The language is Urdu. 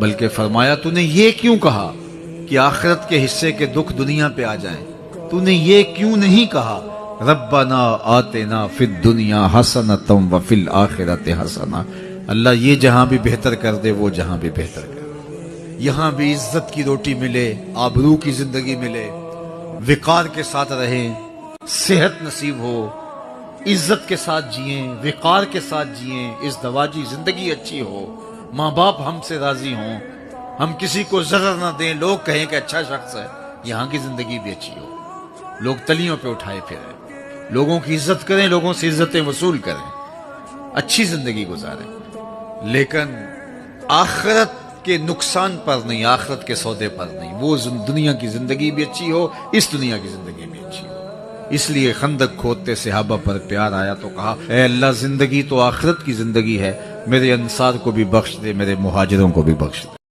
بلکہ فرمایا تو نے یہ کیوں کہا کہ آخرت کے حصے کے دکھ دنیا پہ آ جائیں؟ تو نے یہ کیوں نہیں کہا ربنا آتنا فی الدنیا حسنۃ وفی الآخرۃ حسنہ؟ اللہ یہ جہاں بھی بہتر کر دے، وہ جہاں بھی بہتر کر دے، یہاں بھی عزت کی روٹی ملے، آبرو کی زندگی ملے، وقار کے ساتھ رہیں، صحت نصیب ہو، عزت کے ساتھ جئیں، وقار کے ساتھ جئیں، ازدواجی زندگی اچھی ہو، ماں باپ ہم سے راضی ہوں، ہم کسی کو ضرر نہ دیں، لوگ کہیں کہ اچھا شخص ہے، یہاں کی زندگی بھی اچھی ہو، لوگ تلیوں پہ اٹھائے پھریں، لوگوں کی عزت کریں، لوگوں سے عزتیں وصول کریں، اچھی زندگی گزاریں، لیکن آخرت کے نقصان پر نہیں، آخرت کے سودے پر نہیں، وہ دنیا کی زندگی بھی اچھی ہو، اس دنیا کی زندگی بھی اچھی ہو۔ اس لیے خندق کھودتے صحابہ پر پیار آیا تو کہا اے اللہ زندگی تو آخرت کی زندگی ہے، میرے انصار کو بھی بخش دے، میرے مہاجروں کو بھی بخش دے۔